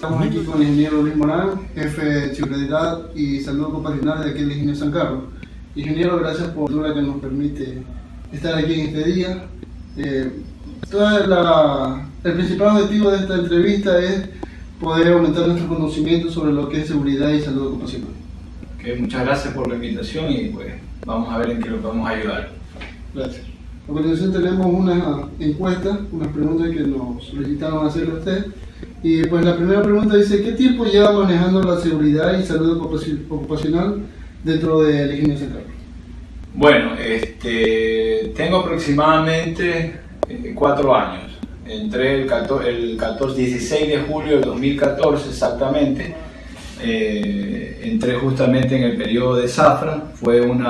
Estamos aquí con el ingeniero Luis Morán, jefe de seguridad y salud ocupacional de aquí del Ingenio San Carlos. Ingeniero, gracias por la que nos permite estar aquí en este día. El principal objetivo de esta entrevista es poder aumentar nuestro conocimiento sobre lo que es seguridad y salud ocupacional. Okay, muchas gracias por la invitación y pues vamos a ver en qué lo podemos ayudar. Gracias. A continuación tenemos una encuesta, unas preguntas que nos solicitaron hacerle a usted. Y pues la primera pregunta dice, ¿qué tiempo lleva manejando la seguridad y salud ocupacional dentro del Ingenio San Carlos? Bueno, tengo aproximadamente 4 años. Entré el 16 de julio del 2014 exactamente. Entré justamente en el periodo de zafra. Fue un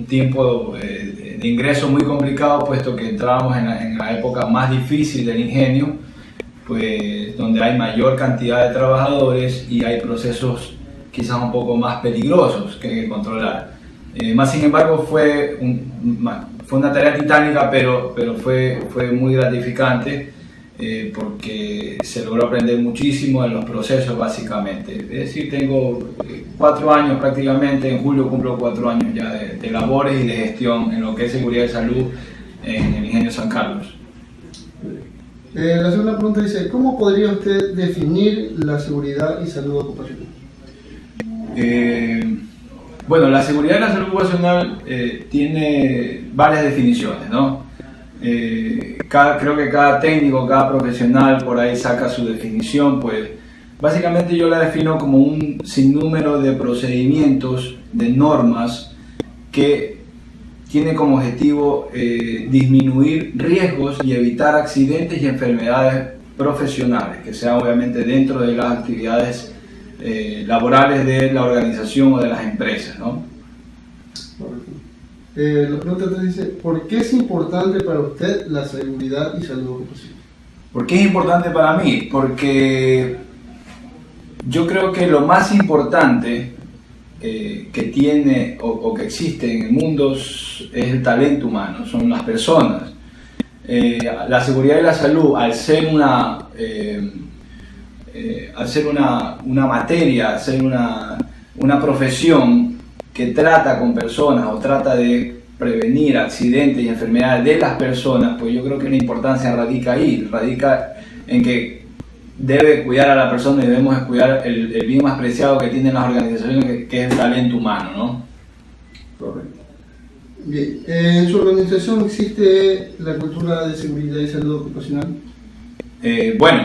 tiempo de ingreso muy complicado, puesto que entrábamos en la época más difícil del ingenio, pues donde hay mayor cantidad de trabajadores y hay procesos quizás un poco más peligrosos que hay que controlar. Más sin embargo fue una tarea titánica, pero fue muy gratificante porque se logró aprender muchísimo de los procesos básicamente. Es decir, tengo 4 años prácticamente, en julio cumplo 4 años ya de labores y de gestión en lo que es seguridad y salud en el Ingenio San Carlos. La segunda pregunta dice, ¿cómo podría usted definir la seguridad y salud ocupacional? Bueno, la seguridad y la salud ocupacional tiene varias definiciones, ¿no? Creo que cada técnico, cada profesional por ahí saca su definición, pues básicamente yo la defino como un sinnúmero de procedimientos, de normas que tiene como objetivo disminuir riesgos y evitar accidentes y enfermedades profesionales, que sean obviamente dentro de las actividades laborales de la organización o de las empresas, ¿no? La pregunta 3 dice, ¿por qué es importante para usted la seguridad y salud ocupacional? ¿Por qué es importante para mí? Porque yo creo que lo más importante que tiene o que existe en el mundo es el talento humano, son las personas. La seguridad y la salud, al ser una materia, al ser una profesión que trata con personas o trata de prevenir accidentes y enfermedades de las personas, pues yo creo que la importancia radica ahí, radica en que debe cuidar a la persona y debemos cuidar el bien más preciado que tienen las organizaciones, que es el talento humano, ¿no? Correcto. Bien, ¿en su organización existe la cultura de seguridad y salud ocupacional? Bueno,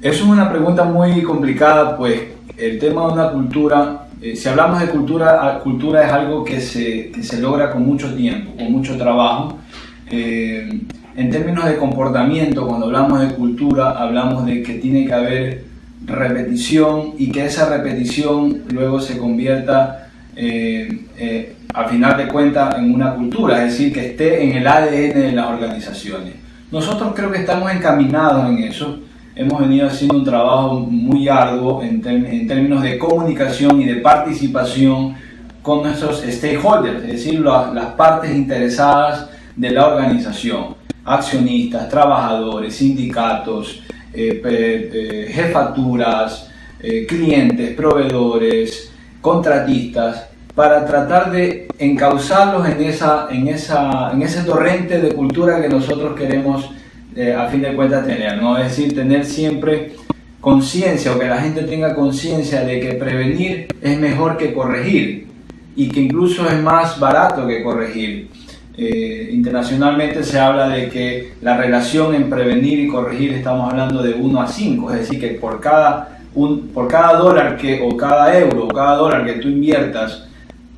eso es una pregunta muy complicada, pues el tema de una cultura, si hablamos de cultura es algo que se logra con mucho tiempo, con mucho trabajo. En términos de comportamiento, cuando hablamos de cultura, hablamos de que tiene que haber repetición y que esa repetición luego se convierta, al final de cuentas, en una cultura, es decir, que esté en el ADN de las organizaciones. Nosotros creo que estamos encaminados en eso. Hemos venido haciendo un trabajo muy arduo en términos de comunicación y de participación con nuestros stakeholders, es decir, las partes interesadas de la organización. Accionistas, trabajadores, sindicatos, jefaturas, clientes, proveedores, contratistas, para tratar de encauzarlos en ese torrente de cultura que nosotros queremos a fin de cuentas tener, ¿no? Es decir, tener siempre conciencia, o que la gente tenga conciencia de que prevenir es mejor que corregir y que incluso es más barato que corregir. Internacionalmente se habla de que la relación en prevenir y corregir estamos hablando de 1 a 5, es decir, que por cada dólar o cada euro o cada dólar que tú inviertas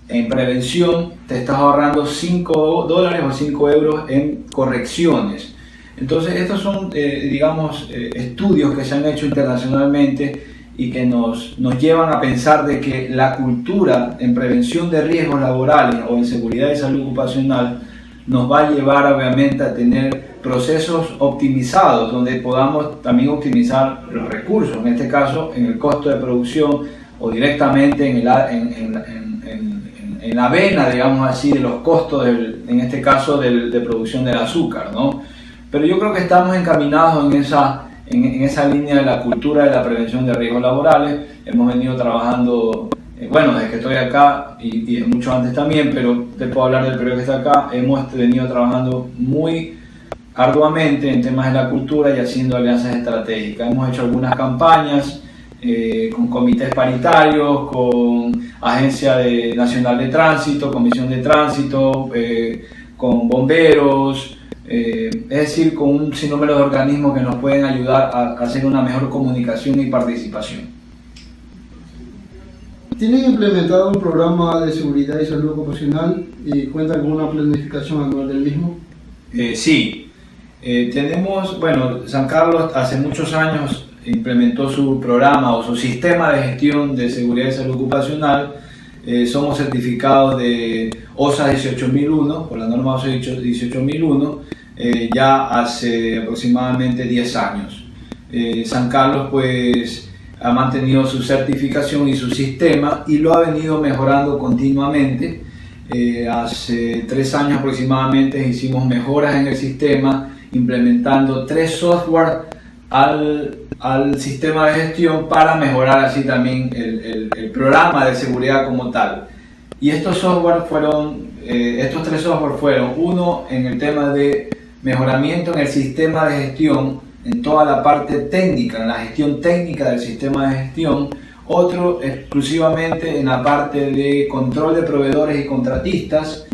en prevención, te estás ahorrando $5 o 5 euros en correcciones. Entonces estos son estudios que se han hecho internacionalmente y que nos llevan a pensar de que la cultura en prevención de riesgos laborales o en seguridad y salud ocupacional nos va a llevar obviamente a tener procesos optimizados donde podamos también optimizar los recursos, en este caso en el costo de producción o directamente en la vena, digamos así, de los costos, en este caso de producción del azúcar, ¿no? Pero yo creo que estamos encaminados en esa línea de la cultura de la prevención de riesgos laborales. Hemos venido trabajando, bueno, desde que estoy acá y mucho antes también, pero te puedo hablar del periodo que está acá. Hemos venido trabajando muy arduamente en temas de la cultura y haciendo alianzas estratégicas. Hemos hecho algunas campañas con comités paritarios, con Agencia Nacional de Tránsito, Comisión de Tránsito, con bomberos, es decir, con un sinnúmero de organismos que nos pueden ayudar a hacer una mejor comunicación y participación. ¿Tienen implementado un programa de seguridad y salud ocupacional y cuentan con una planificación anual del mismo? Sí, tenemos, bueno, San Carlos hace muchos años implementó su programa o su sistema de gestión de seguridad y salud ocupacional. Somos certificados de OSA 18001, por la norma OSA 18001, ya hace aproximadamente 10 años. San Carlos pues ha mantenido su certificación y su sistema y lo ha venido mejorando continuamente. Hace 3 años aproximadamente hicimos mejoras en el sistema, implementando 3 software al sistema de gestión para mejorar así también el programa de seguridad como tal. Y estos 3 software fueron: uno en el tema de mejoramiento en el sistema de gestión, en toda la parte técnica, en la gestión técnica del sistema de gestión; otro exclusivamente en la parte de control de proveedores y contratistas,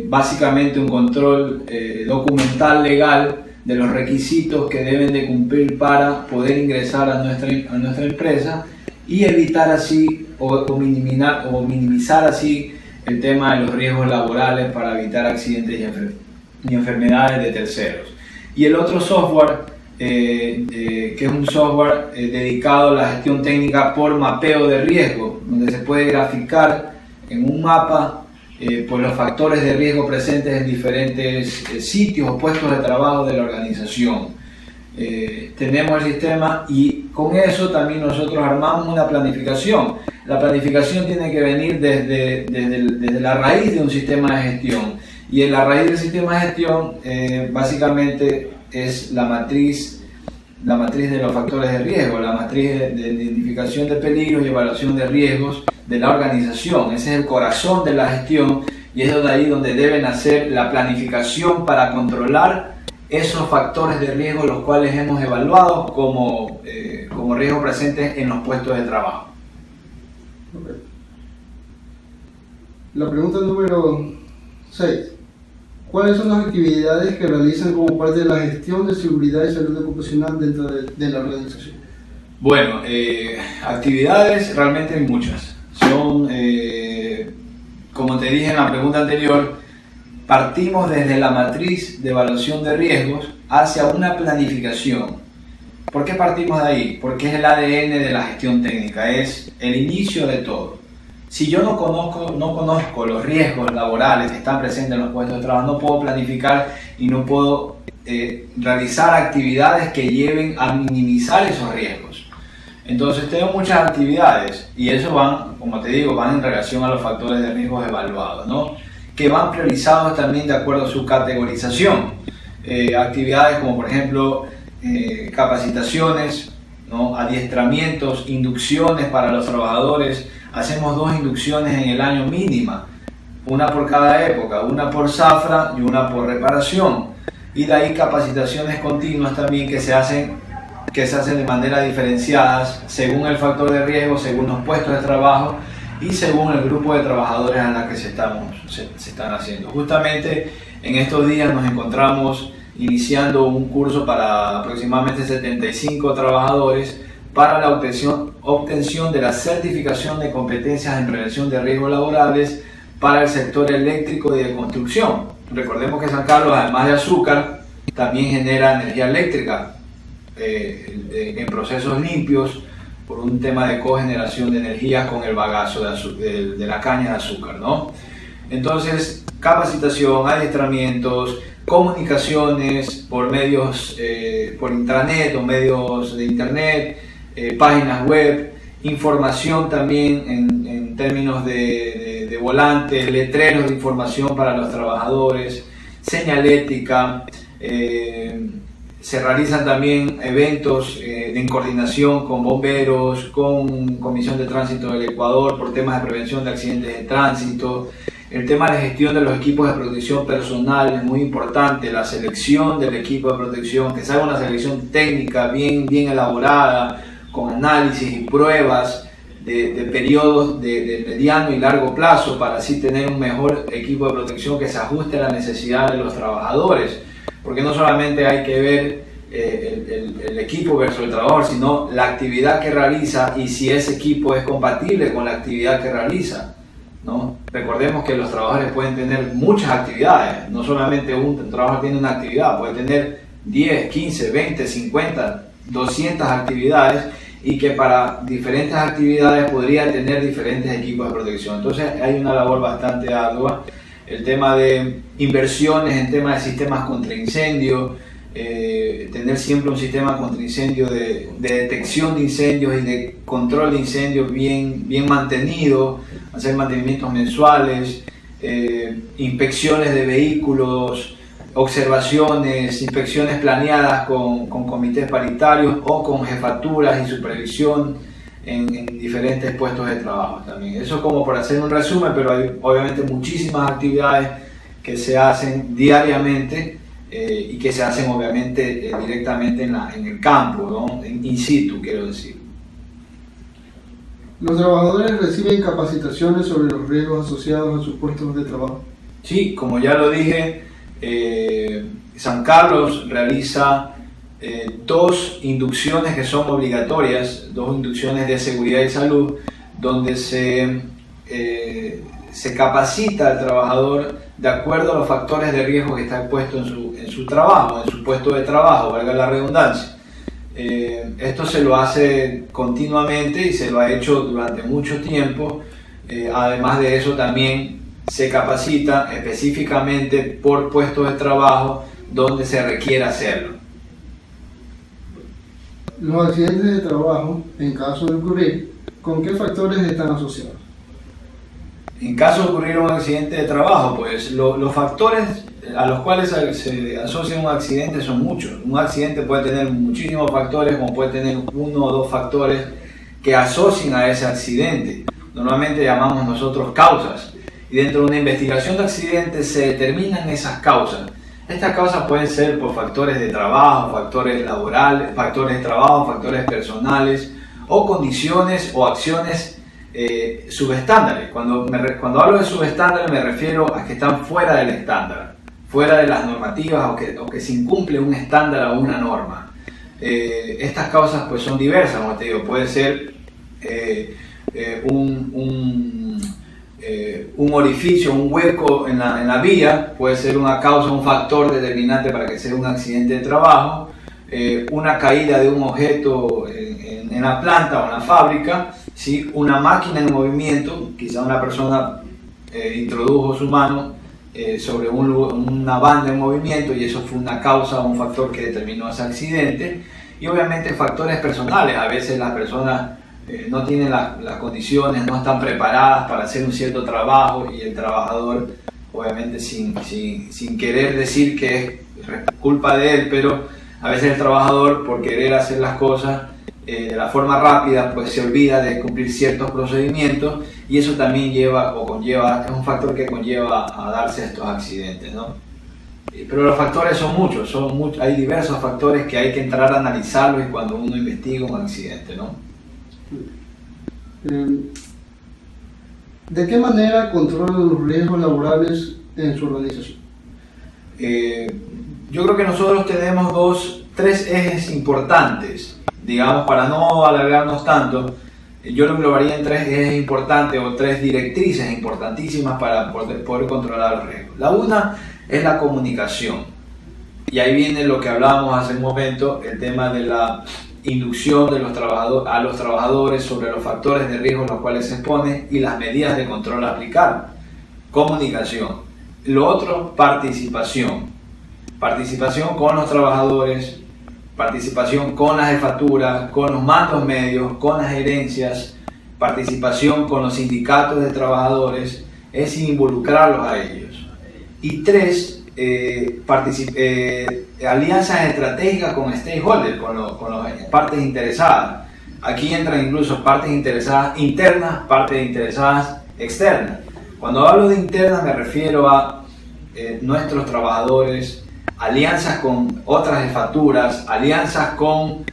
básicamente un control documental legal de los requisitos que deben de cumplir para poder ingresar a nuestra empresa y evitar así o minimizar así el tema de los riesgos laborales para evitar accidentes y enfermedades de terceros. Y el otro software, que es un software dedicado a la gestión técnica por mapeo de riesgo, donde se puede graficar en un mapa por los factores de riesgo presentes en diferentes sitios o puestos de trabajo de la organización. Tenemos el sistema y con eso también nosotros armamos una planificación. La planificación tiene que venir desde la raíz de un sistema de gestión, y en la raíz del sistema de gestión básicamente es la matriz de los factores de riesgo, la matriz de identificación de peligros y evaluación de riesgos de la organización. Ese es el corazón de la gestión y es ahí donde deben hacer la planificación para controlar esos factores de riesgo, los cuales hemos evaluado como riesgos presentes en los puestos de trabajo. Okay. La pregunta número 6. ¿Cuáles son las actividades que realizan como parte de la gestión de seguridad y salud ocupacional dentro de la organización? Bueno, actividades realmente hay muchas. Son, como te dije en la pregunta anterior, partimos desde la matriz de evaluación de riesgos hacia una planificación. ¿Por qué partimos de ahí? Porque es el ADN de la gestión técnica, es el inicio de todo. Si yo no conozco los riesgos laborales que están presentes en los puestos de trabajo, no puedo planificar y no puedo realizar actividades que lleven a minimizar esos riesgos. Entonces tengo muchas actividades y eso van, como te digo, van en relación a los factores de riesgos evaluados, ¿no? Que van priorizados también de acuerdo a su categorización. Actividades como por ejemplo capacitaciones, ¿no? Adiestramientos, inducciones para los trabajadores. Hacemos 2 inducciones en el año mínima, una por cada época, una por zafra y una por reparación. Y de ahí capacitaciones continuas también que se hacen de manera diferenciada según el factor de riesgo, según los puestos de trabajo y según el grupo de trabajadores a la que se están haciendo. Justamente en estos días nos encontramos iniciando un curso para aproximadamente 75 trabajadores para la obtención de la certificación de competencias en prevención de riesgos laborales para el sector eléctrico y de construcción. Recordemos que San Carlos, además de azúcar, también genera energía eléctrica en procesos limpios por un tema de cogeneración de energías con el bagazo de la caña de azúcar, ¿no? Entonces, capacitación, adiestramientos, comunicaciones por medios, por intranet o medios de internet, páginas web, información también en términos de volantes, letreros de información para los trabajadores, señalética, Se realizan también eventos en coordinación con bomberos, con Comisión de Tránsito del Ecuador por temas de prevención de accidentes de tránsito. El tema de gestión de los equipos de protección personal es muy importante, la selección del equipo de protección, que se haga una selección técnica bien elaborada, con análisis y pruebas de periodos de mediano y largo plazo para así tener un mejor equipo de protección que se ajuste a la necesidad de los trabajadores. Porque no solamente hay que ver el equipo versus el trabajador, sino la actividad que realiza y si ese equipo es compatible con la actividad que realiza, ¿no? Recordemos que los trabajadores pueden tener muchas actividades, no solamente un trabajador tiene una actividad, puede tener 10, 15, 20, 50, 200 actividades y que para diferentes actividades podría tener diferentes equipos de protección. Entonces hay una labor bastante ardua. El tema de inversiones en tema de sistemas contra incendio, tener siempre un sistema contra incendio de detección de incendios y de control de incendios bien mantenido, hacer mantenimientos mensuales, inspecciones de vehículos, observaciones, inspecciones planeadas con comités paritarios o con jefaturas y supervisión en diferentes puestos de trabajo también. Eso como por hacer un resumen, pero hay obviamente muchísimas actividades que se hacen diariamente y que se hacen obviamente directamente en el campo, ¿no? In situ, quiero decir. ¿Los trabajadores reciben capacitaciones sobre los riesgos asociados a sus puestos de trabajo? Sí, como ya lo dije, San Carlos realiza 2 inducciones que son obligatorias, 2 inducciones de seguridad y salud, donde se capacita al trabajador de acuerdo a los factores de riesgo que está expuesto en su trabajo, en su puesto de trabajo, valga la redundancia. Esto se lo hace continuamente y se lo ha hecho durante mucho tiempo. Además de eso también se capacita específicamente por puestos de trabajo donde se requiera hacerlo. Los accidentes de trabajo, en caso de ocurrir, ¿con qué factores están asociados? En caso de ocurrir un accidente de trabajo, pues los factores a los cuales se asocia un accidente son muchos. Un accidente puede tener muchísimos factores, como puede tener 1 o 2 factores que asocien a ese accidente. Normalmente llamamos nosotros causas. Y dentro de una investigación de accidentes se determinan esas causas. Estas causas pueden ser por factores de trabajo, factores laborales, factores de trabajo, factores personales o condiciones o acciones subestándares. Cuando hablo de subestándares me refiero a que están fuera del estándar, fuera de las normativas o que se incumple un estándar o una norma. Estas causas pues son diversas, como te digo, puede ser un orificio, un hueco en la vía, puede ser una causa, un factor determinante para que sea un accidente de trabajo, una caída de un objeto en la planta o en la fábrica, ¿sí? Una máquina en movimiento, quizá una persona introdujo su mano sobre una banda en movimiento y eso fue una causa o un factor que determinó ese accidente, y obviamente factores personales. A veces las personas no tienen las condiciones, no están preparadas para hacer un cierto trabajo y el trabajador, obviamente sin querer decir que es culpa de él, pero a veces el trabajador, por querer hacer las cosas de la forma rápida, pues se olvida de cumplir ciertos procedimientos y eso también es un factor que conlleva a darse estos accidentes, ¿no? Pero los factores son muchos, hay diversos factores que hay que entrar a analizarlos cuando uno investiga un accidente, ¿no? ¿De qué manera controlan los riesgos laborales en su organización? Yo creo que nosotros tenemos 3 ejes importantes, digamos, para no alargarnos tanto. Yo lo englobaría en 3 ejes importantes o 3 directrices importantísimas para poder controlar los riesgos. La una es la comunicación, y ahí viene lo que hablábamos hace un momento, el tema de la inducción de los trabajadores sobre los factores de riesgo a los cuales se expone y las medidas de control a aplicar. Comunicación. Lo otro, participación. Participación con los trabajadores, participación con las jefaturas, con los mandos medios, con las gerencias, participación con los sindicatos de trabajadores, es involucrarlos a ellos. Y 3, alianzas estratégicas con stakeholders, con las partes interesadas. Aquí entran incluso partes interesadas internas, partes interesadas externas. Cuando hablo de internas me refiero a nuestros trabajadores, alianzas con otras jefaturas, alianzas con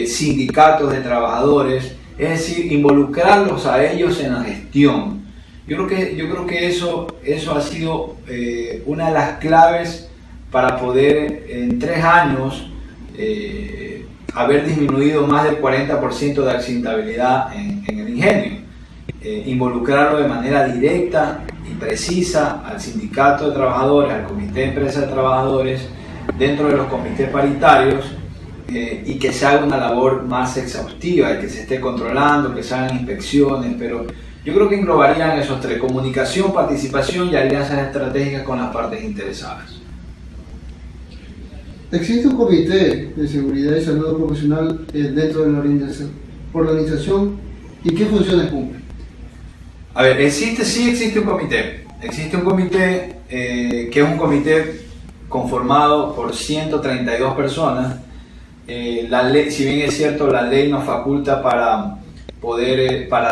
sindicatos de trabajadores, es decir, involucrarlos a ellos en la gestión. Yo creo que eso ha sido una de las claves para poder en 3 años haber disminuido más del 40% de accidentabilidad en el ingenio. Involucrarlo de manera directa y precisa al sindicato de trabajadores, al comité de empresa de trabajadores, dentro de los comités paritarios, y que se haga una labor más exhaustiva, que se esté controlando, que se hagan inspecciones, pero yo creo que englobarían esos 3: comunicación, participación y alianzas estratégicas con las partes interesadas. ¿Existe un comité de seguridad y salud profesional dentro de la organización y qué funciones cumple? A ver, sí existe un comité. Existe un comité que es un comité conformado por 132 personas. La ley, si bien es cierto, la ley nos faculta para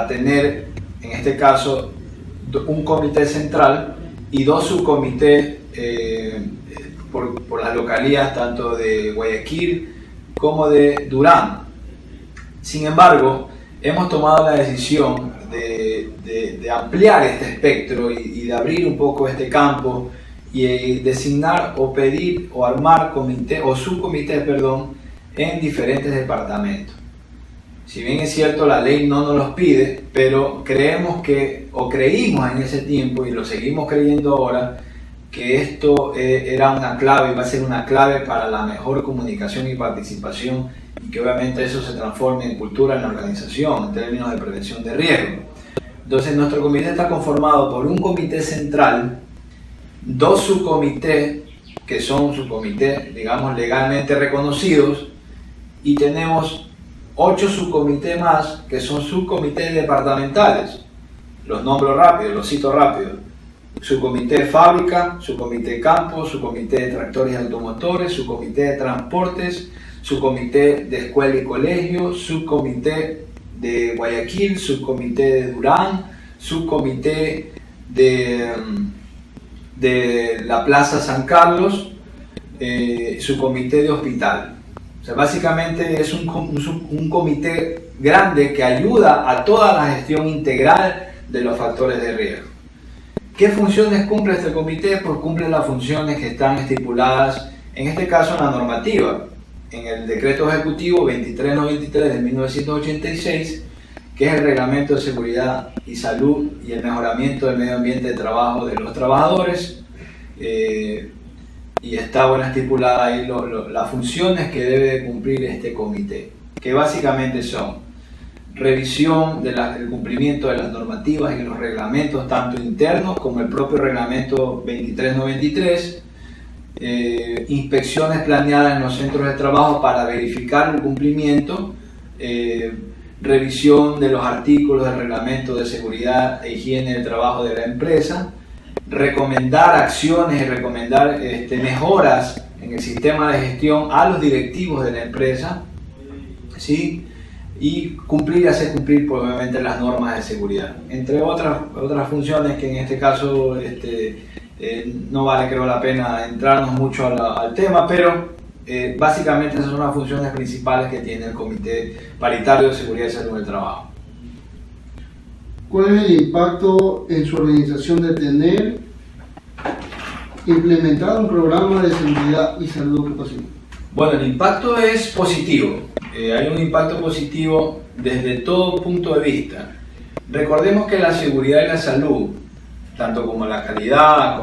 tener, en este caso, un comité central y 2 subcomités por las localías tanto de Guayaquil como de Durán. Sin embargo, hemos tomado la decisión de ampliar este espectro y de abrir un poco este campo y designar o pedir o armar comité o subcomités, en diferentes departamentos. Si bien es cierto, la ley no nos los pide, pero creímos en ese tiempo y lo seguimos creyendo ahora, que esto era una clave, va a ser una clave para la mejor comunicación y participación, y que obviamente eso se transforme en cultura en la organización en términos de prevención de riesgo. Entonces nuestro comité está conformado por un comité central, 2 subcomités que son subcomités, digamos, legalmente reconocidos, y tenemos 8 subcomités más que son subcomités departamentales. Los nombro rápido, los cito rápido: subcomité fábrica, subcomité campo, subcomité de tractores y automotores, subcomité de transportes, subcomité de escuela y colegio, subcomité de Guayaquil, subcomité de Durán, subcomité de la Plaza San Carlos, subcomité de hospital. O sea, básicamente es un comité grande que ayuda a toda la gestión integral de los factores de riesgo. ¿Qué funciones cumple este comité? Pues cumple las funciones que están estipuladas, en este caso en la normativa, en el decreto ejecutivo 2393 de 1986, que es el reglamento de seguridad y salud y el mejoramiento del medio ambiente de trabajo de los trabajadores, y está estipulada ahí las funciones que debe de cumplir este comité, que básicamente son revisión del cumplimiento de las normativas y los reglamentos tanto internos como el propio reglamento 2393, inspecciones planeadas en los centros de trabajo para verificar el cumplimiento, revisión de los artículos del reglamento de seguridad e higiene del trabajo de la empresa, recomendar acciones y recomendar mejoras en el sistema de gestión a los directivos de la empresa, ¿sí? Y hacer cumplir obviamente las normas de seguridad, entre otras funciones que en este caso no vale, creo, la pena entrarnos mucho al tema, pero básicamente esas son las funciones principales que tiene el Comité Paritario de Seguridad y Salud del Trabajo. ¿Cuál es el impacto en su organización de tener implementado un programa de seguridad y salud ocupacional? Bueno, el impacto es positivo. Hay un impacto positivo desde todo punto de vista. Recordemos que la seguridad y la salud, tanto como la calidad,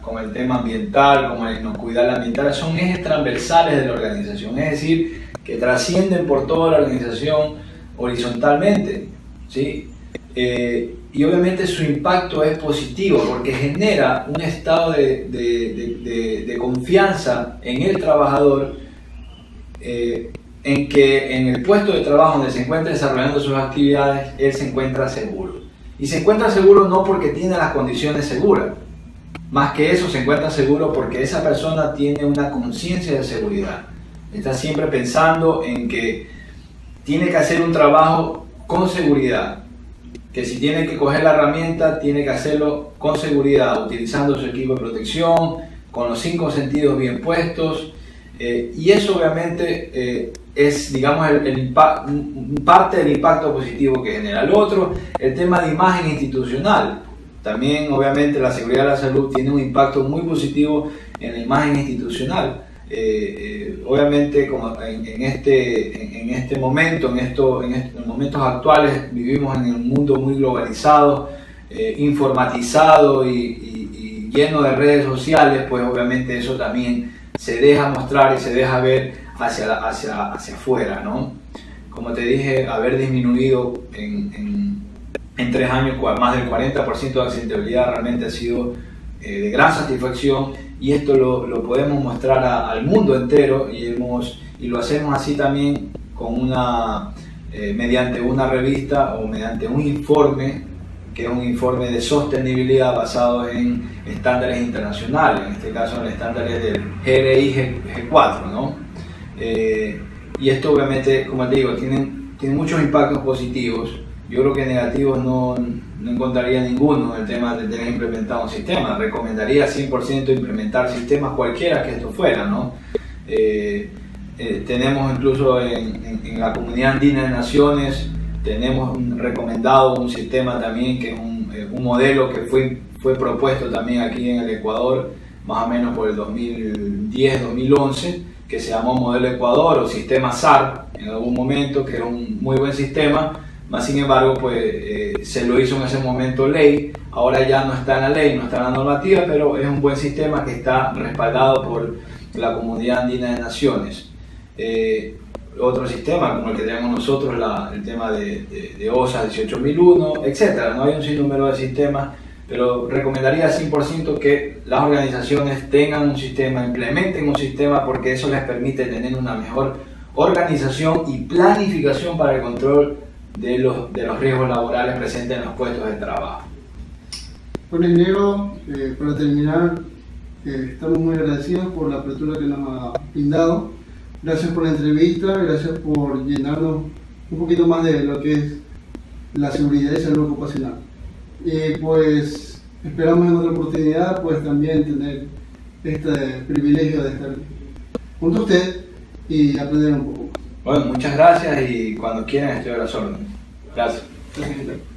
como el tema ambiental, como el cuidar la ambiental, son ejes transversales de la organización, es decir, que trascienden por toda la organización horizontalmente, ¿sí? Y obviamente su impacto es positivo porque genera un estado de confianza en el trabajador, en que en el puesto de trabajo donde se encuentra desarrollando sus actividades, él se encuentra seguro. Y se encuentra seguro no porque tiene las condiciones seguras, más que eso se encuentra seguro porque esa persona tiene una conciencia de seguridad. Está siempre pensando en que tiene que hacer un trabajo con seguridad, que si tiene que coger la herramienta, tiene que hacerlo con seguridad, utilizando su equipo de protección, con los 5 sentidos bien puestos, y eso obviamente es, digamos, parte del impacto positivo que genera. Lo otro, el tema de imagen institucional. También obviamente la seguridad de la salud tiene un impacto muy positivo en la imagen institucional. Obviamente como en este momento, en momentos actuales vivimos en un mundo muy globalizado, informatizado y lleno de redes sociales, pues obviamente eso también se deja mostrar y se deja ver hacia afuera, ¿no? Como te dije, haber disminuido en 3 años más del 40% de accidentabilidad realmente ha sido de gran satisfacción, y esto lo podemos mostrar al mundo entero, y lo hacemos así también con mediante una revista o mediante un informe, que es un informe de sostenibilidad basado en estándares internacionales, en este caso en estándares del GRI G4, ¿no? Y esto obviamente, como te digo, tiene muchos impactos positivos. Yo creo que negativos no encontraría ninguno en el tema de tener implementado un sistema. Recomendaría 100% implementar sistemas cualquiera que esto fuera, ¿no? Tenemos incluso en la Comunidad Andina de Naciones, tenemos recomendado un sistema también que es un modelo que fue propuesto también aquí en el Ecuador, más o menos por el 2010-2011, que se llamó Modelo Ecuador o Sistema SAR en algún momento, que era un muy buen sistema. Más sin embargo, pues se lo hizo en ese momento ley. Ahora ya no está en la ley, no está en la normativa, pero es un buen sistema que está respaldado por la Comunidad Andina de Naciones. Otro sistema como el que tenemos nosotros, el tema de OSA 18001, etc. No hay un sinnúmero de sistemas, pero recomendaría 100% que las organizaciones tengan un sistema, implementen un sistema, porque eso les permite tener una mejor organización y planificación para el control de los riesgos laborales presentes en los puestos de trabajo. Bueno, ingeniero, para terminar, estamos muy agradecidos por la apertura que nos ha brindado. Gracias por la entrevista, gracias por llenarnos un poquito más de lo que es la seguridad y salud ocupacional. Pues esperamos en otra oportunidad pues también tener este privilegio de estar junto a usted y aprender un poco. Bueno, muchas gracias, y cuando quieran estoy a las órdenes. Gracias. Gracias.